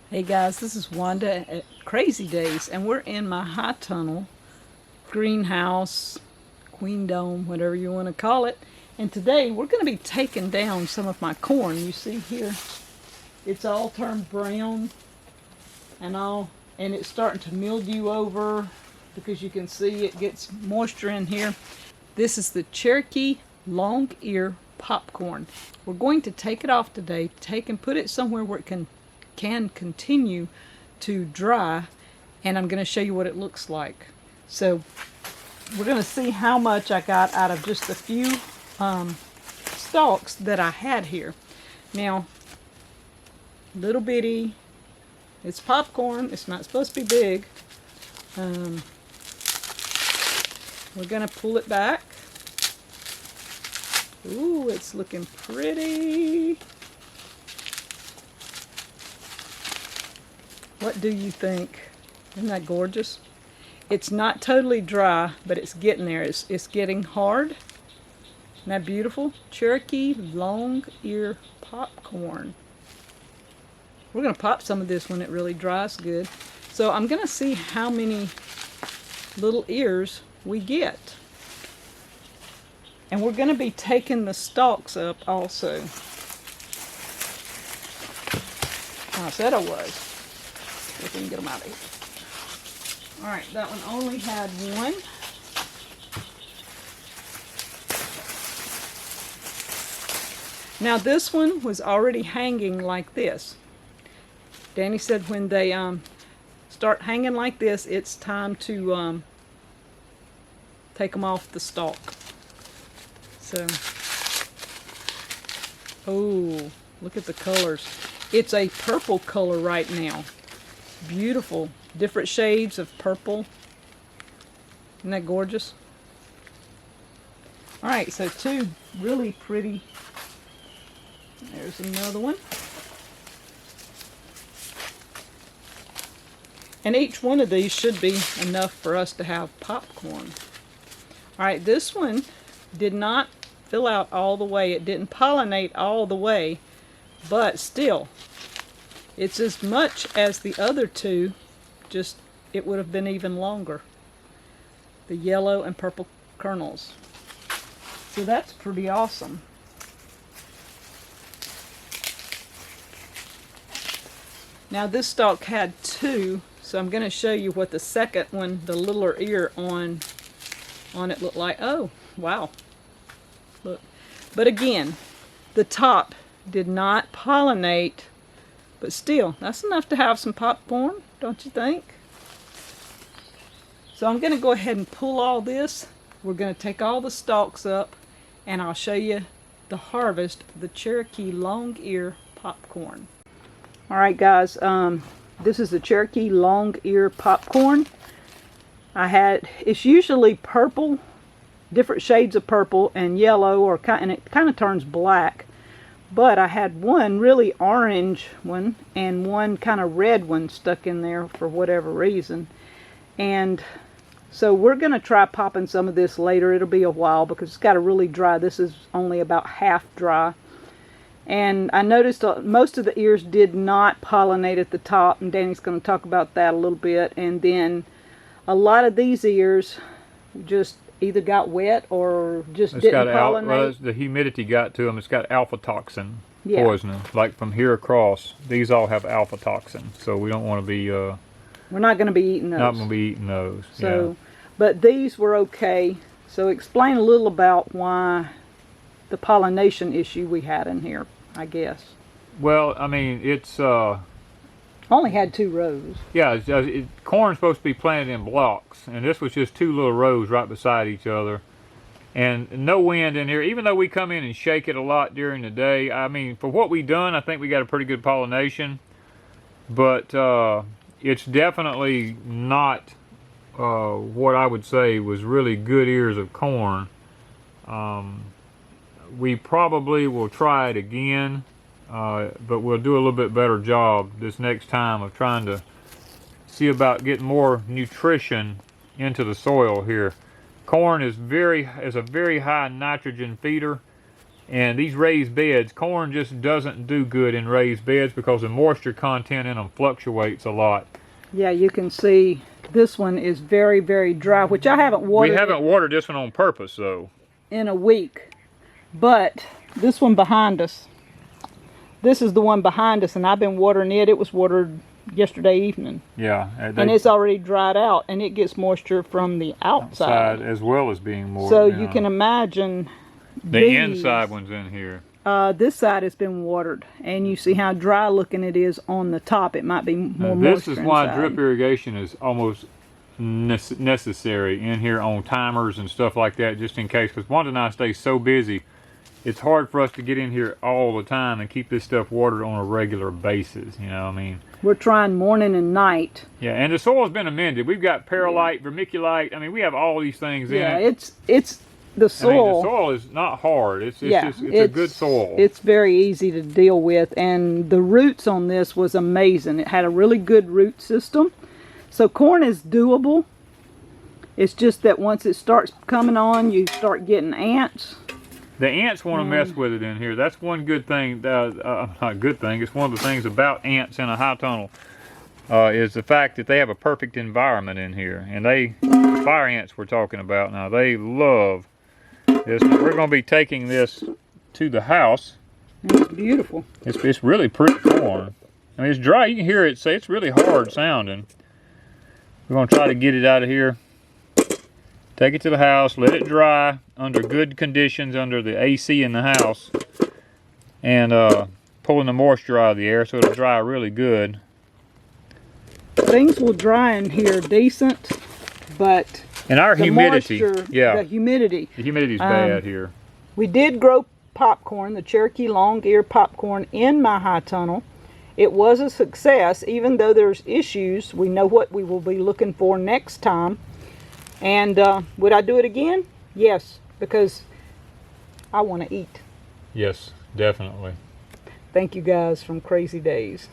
Hey guys, this is Wanda at Crazy Days, and we're in my high tunnel greenhouse, queen dome, whatever you want to call it. And today we're going to be taking down some of my corn. You see here, it's all turned brown and it's starting to mildew over because you can see it gets moisture in here. This is the Cherokee Long Ear Popcorn. We're going to take it off today, put it somewhere where it can continue to dry, and I'm going to show you what it looks like. So we're going to see how much I got out of just a few stalks that I had here. Now, little bitty, it's popcorn, it's not supposed to be big. We're going to pull it back. Ooh, it's looking pretty. What do you think? Isn't that gorgeous? It's not totally dry, but it's getting there. It's getting hard. Isn't that beautiful? Cherokee Long Ear Popcorn. We're going to pop some of this when it really dries good. So I'm going to see how many little ears we get. And we're going to be taking the stalks up also. I said I was. If we can get them out of here. Alright, that one only had one. Now this one was already hanging like this. Danny said when they start hanging like this, it's time to take them off the stalk. So, oh, look at the colors. It's a purple color right now. Beautiful, different shades of purple. Isn't that gorgeous? Alright, so two really pretty. There's another one. And each one of these should be enough for us to have popcorn. Alright, this one did not fill out all the way. It didn't pollinate all the way, but still, it's as much as the other two, just it would have been even longer. The yellow and purple kernels. So that's pretty awesome. Now this stalk had two, so I'm going to show you what the second one, the littler ear on it looked like. Oh, wow. Look. But again, the top did not pollinate. But still, that's enough to have some popcorn, don't you think? So I'm going to go ahead and pull all this. We're going to take all the stalks up, and I'll show you the harvest of the Cherokee Long Ear Popcorn. Alright guys, this is the Cherokee Long Ear Popcorn. It's usually purple, different shades of purple and yellow, and it kind of turns black. But I had one really orange one and one kind of red one stuck in there for whatever reason. And so we're going to try popping some of this later. It'll be a while because it's got to really dry. This is only about half dry. And I noticed most of the ears did not pollinate at the top, and Danny's going to talk about that a little bit. And then a lot of these ears just either got wet or just didn't pollinate. Well, the humidity got to them. It's got alpha toxin poisoning. Like from here across, these all have alpha toxin, so we don't want to be. We're not going to be eating those. Not going to be eating those. So, yeah. But these were okay. So explain a little about why the pollination issue we had in here, I guess. Well, I mean, it's only had 2 rows. Yeah, corn's supposed to be planted in blocks, and this was just 2 little rows right beside each other, and no wind in here. Even though we come in and shake it a lot during the day, I mean, for what we done, I think we got a pretty good pollination, but it's definitely not what I would say was really good ears of corn. We probably will try it again. But we'll do a little bit better job this next time of trying to see about getting more nutrition into the soil here. Corn is a very high nitrogen feeder, And these raised beds, corn just doesn't do good in raised beds because the moisture content in them fluctuates a lot. Yeah, you can see this one is very, very dry, which I haven't watered. We haven't watered this one on purpose, though. In a week. But this one behind us, this is the one behind us, and I've been watering it. It was watered yesterday evening. Yeah. And it's already dried out, and it gets moisture from the outside. As well as being more. So you can imagine the inside one's in here. This side has been watered, and you see how dry looking it is on the top. It might be more This moisture is why inside. drip irrigation is almost necessary in here on timers and stuff like that, just in case, because Wanda and I stay so busy. It's hard for us to get in here all the time and keep this stuff watered on a regular basis, you know what I mean? We're trying morning and night. Yeah, and the soil's been amended. We've got perlite, vermiculite. I mean, we have all these things in it. Yeah, it's the soil. I mean, the soil is not hard. It's a good soil. It's very easy to deal with, and the roots on this was amazing. It had a really good root system. So corn is doable. It's just that once it starts coming on, you start getting ants. The ants want to mess with it in here. That's one good thing. Not good thing. It's one of the things about ants in a high tunnel is the fact that they have a perfect environment in here. And fire ants we're talking about now, they love this. We're going to be taking this to the house. It's beautiful. It's really pretty corn. I mean, it's dry. You can hear it say it's really hard sounding. We're going to try to get it out of here. Take it to the house, let it dry under good conditions under the AC in the house, and pulling the moisture out of the air so it'll dry really good. Things will dry in here decent, but and our humidity, moisture, yeah, the humidity's bad here. We did grow popcorn, the Cherokee Long Ear popcorn, in my high tunnel. It was a success, even though there's issues. We know what we will be looking for next time. And would I do it again? Yes, because I want to eat. Yes, definitely. Thank you guys from Crazy Days.